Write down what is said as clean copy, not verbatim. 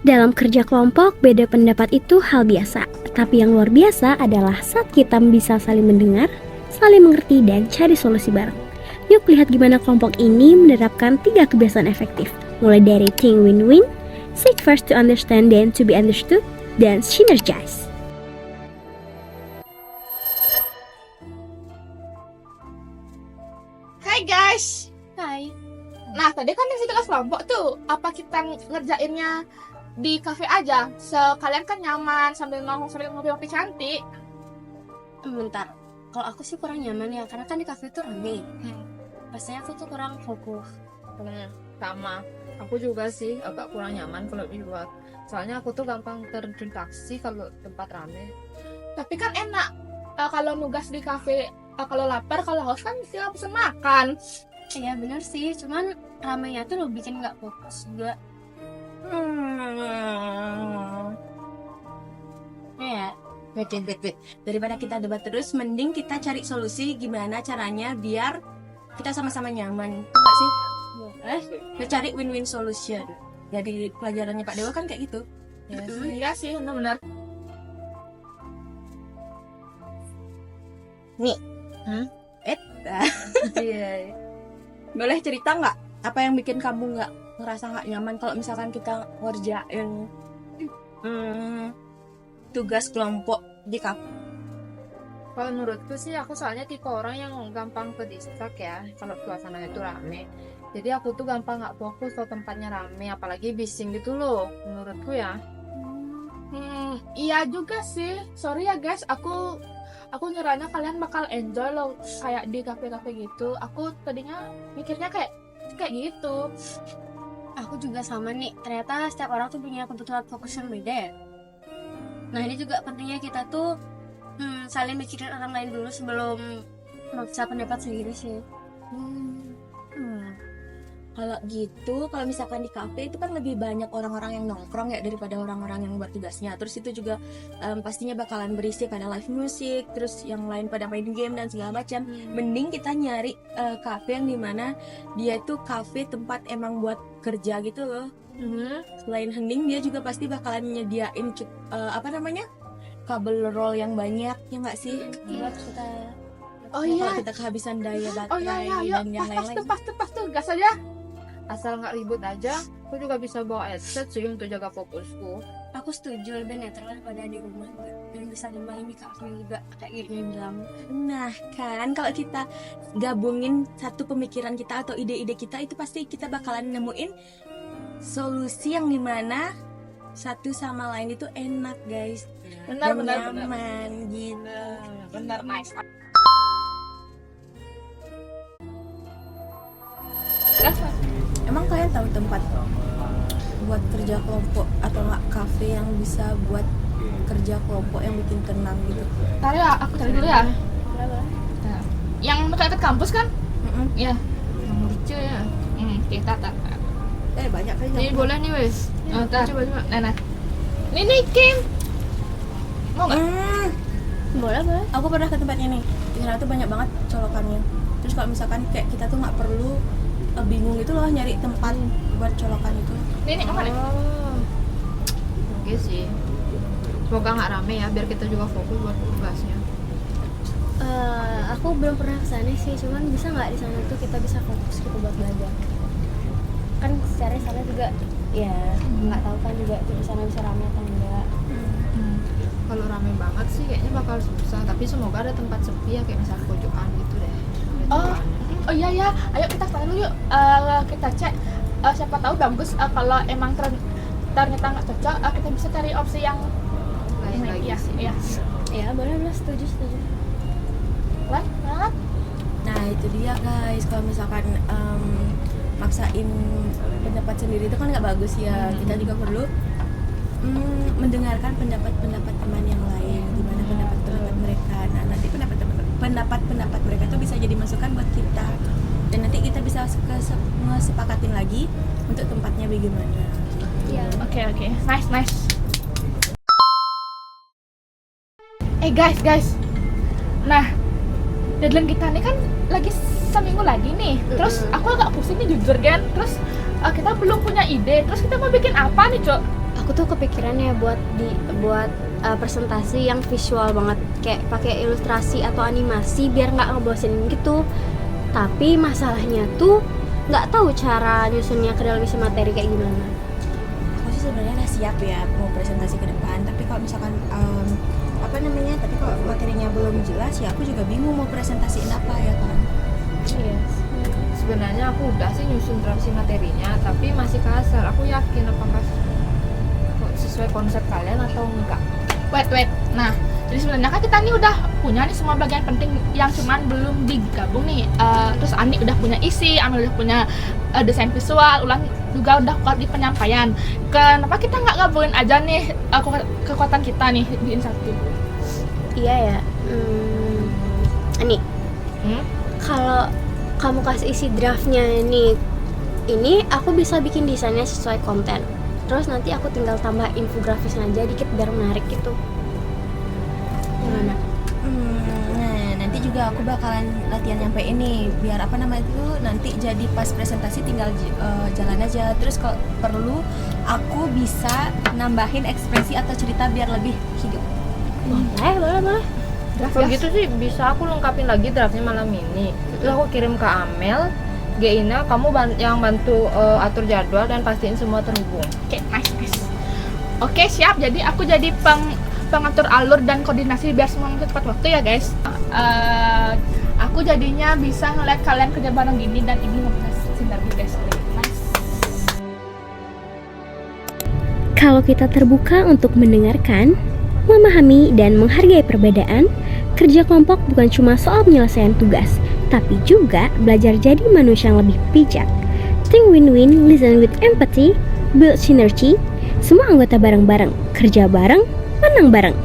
Dalam kerja kelompok, beda pendapat itu hal biasa. Tapi yang luar biasa adalah saat kita bisa saling mendengar, saling mengerti, dan cari solusi bareng. Yuk lihat gimana kelompok ini menerapkan 3 kebiasaan efektif. Mulai dari think win-win, seek first to understand then to be understood, dan synergize. Hai guys. Hai. Nah tadi kan yang tugas kelompok tuh, apa kita ngerjainnya di kafe aja? Sekalian kan nyaman sambil nongkrong sambil ngopi-ngopi cantik. Bentar, kalau aku sih kurang nyaman ya, karena kan di kafe tuh rame. Pastinya aku tuh kurang fokus. Sama, aku juga sih agak kurang nyaman kalau di luar. Soalnya aku tuh gampang terdistraksi kalau tempat rame. Tapi kan enak kalau nugas di kafe. Kalau lapar, kalau haus kan tinggal pesen makan. Iya bener sih, cuman ramenya tuh lo bikin nggak fokus juga. Ya, Wait. Daripada kita debat terus, mending kita cari solusi gimana caranya biar kita sama-sama nyaman. Enggak sih? Kita cari win-win solution. Jadi pelajarannya Pak Dewa kan kayak gitu. Ya. Iya sih, benar-benar. Nih. Iya. Boleh cerita nggak apa yang bikin kamu nggak ngerasa nggak nyaman kalau misalkan kita ngerjain tugas kelompok di kafe? Kalau menurutku sih aku soalnya tipe orang yang gampang ke distrak ya kalau suasananya itu rame. Jadi aku tuh gampang nggak fokus kalau tempatnya rame, apalagi bising gitu loh menurutku ya. Iya juga sih. Sorry ya guys, aku nyerahnya kalian bakal enjoy loh kayak di kafe-kafe gitu. Aku tadinya mikirnya kayak gitu. aku juga sama nih. Ternyata setiap orang tuh punya kebutuhan fokus yang beda ya. Nah ini juga pentingnya kita tuh saling mikirin orang lain dulu sebelum memaksa pendapat sendiri sih. Kalau gitu, kalau misalkan di kafe itu kan lebih banyak orang-orang yang nongkrong ya daripada orang-orang yang buat tugasnya. Terus itu juga pastinya bakalan berisik, ada live music, terus yang lain pada main game dan segala macam. Mending kita nyari kafe yang dimana dia itu kafe tempat emang buat kerja gitu loh. Selain hening, dia juga pasti bakalan nyediain kabel roll yang banyak, ya nggak sih? Buat kita Oh Kalau iya. kita kehabisan daya Oh iya, baterai yuk. dan yang lain-lain. Pas tuh gas aja. Asal nggak ribut aja, aku juga bisa bawa headset sih untuk jaga fokusku. aku setuju lebih netral daripada di rumah juga. Dan bisa nambah ini kafe juga kayak gitu yang bilang. Nah kan kalau kita gabungin satu pemikiran kita atau ide-ide kita, itu pasti kita bakalan nemuin solusi yang dimana satu sama lain itu enak guys, Benar. dan nyaman gitu. Benar, nice. Emang kalian tahu tempat buat kerja kelompok atau nggak kafe yang bisa buat kerja kelompok yang bikin tenang gitu? Ntar ya, aku cari dulu ya. Nah, yang dekat kampus kan? Iya. Yang lucu ya. Kita tak. Banyak kan Ini boleh nih wes. Coba. Nah. Ini Kim. Mau nggak? Boleh. Aku pernah ke tempatnya nih. Di sana tuh banyak banget colokannya. Terus kalau misalkan kayak kita tuh nggak perlu bingung gitu loh nyari tempat buat colokan itu. Ini kemana? Oke sih. Semoga nggak rame ya, biar kita juga fokus buat tugasnya. Aku belum pernah kesana sih, cuman bisa nggak di sana tuh kita bisa fokus gitu buat belajar? Kan secara sana juga ya nggak tahu kan juga di sana bisa rame atau enggak. Kalau rame banget sih kayaknya bakal susah, tapi semoga ada tempat sepi ya, kayak misalnya pojokan gitu deh. Oh iya. Ayo kita tanya dulu yuk. Kita cek. Siapa tahu bagus. Kalau emang ternyata nggak cocok, kita bisa cari opsi yang Lain lagi Iya, sih. iya. Ya boleh setuju. Lah. Nah itu dia guys, kalau misalkan maksain pendapat sendiri itu kan nggak bagus ya. Kita juga perlu mendengarkan pendapat teman yang lain, gimana pendapat mereka. Nah nanti pendapat mereka tuh bisa jadi masukan buat kita, dan nanti kita bisa ngesepakatin lagi untuk tempatnya bagaimana. Iya. Oke. Nice. Guys. Nah, deadline kita nih kan lagi seminggu lagi nih. Terus aku agak pusing nih jujur kan. Terus kita belum punya ide. Terus kita mau bikin apa nih, Cok? Aku aku tuh kepikirannya buat presentasi yang visual banget, kayak pakai ilustrasi atau animasi biar nggak ngebosenin gitu. Tapi masalahnya tuh nggak tahu cara nyusunnya ke dalam isi materi kayak gimana. Aku sih sebenarnya udah siap ya mau presentasi ke depan, tapi kalau misalkan tapi kalau materinya belum jelas ya aku juga bingung mau presentasiin apa ya kan. Yes. Sebenarnya aku udah sih nyusun draft si materinya, tapi masih kasar. Aku yakin apakah sesuai konsep kalian atau enggak. Wait. Nah, jadi sebenarnya kan kita nih udah punya nih semua bagian penting yang cuman belum digabung nih. Terus Andi udah punya isi, Amel udah punya desain visual, Ulan juga udah kuat di penyampaian. Kenapa kita nggak gabungin aja nih kekuatan kita nih di satu? Iya ya. Ani, kalau kamu kasih isi draftnya ini aku bisa bikin desainnya sesuai konten. Terus nanti aku tinggal tambah infografisnya aja dikit biar menarik gitu. Gimana? Nah, nanti juga aku bakalan latihan nyampe ini biar nanti jadi pas presentasi tinggal jalan aja. Terus kalau perlu aku bisa nambahin ekspresi atau cerita biar lebih hidup. Boleh. Kalau gitu sih bisa aku lengkapin lagi draftnya malam ini. Terus aku kirim ke Amel, Gina, kamu yang bantu atur jadwal dan pastiin semua terhubung. Oke, nice. Oke, siap. Jadi aku jadi pengatur alur dan koordinasi biar semua tepat waktu ya guys. Aku jadinya bisa ngeliat kalian kerja bareng gini dan ini ngebahas sinergi guys. Nice. Kalau kita terbuka untuk mendengarkan, memahami dan menghargai perbedaan, kerja kelompok bukan cuma soal penyelesaian tugas, tapi juga belajar jadi manusia yang lebih bijak. Think win-win, listen with empathy, build synergy. Semua anggota bareng-bareng, kerja bareng, menang bareng.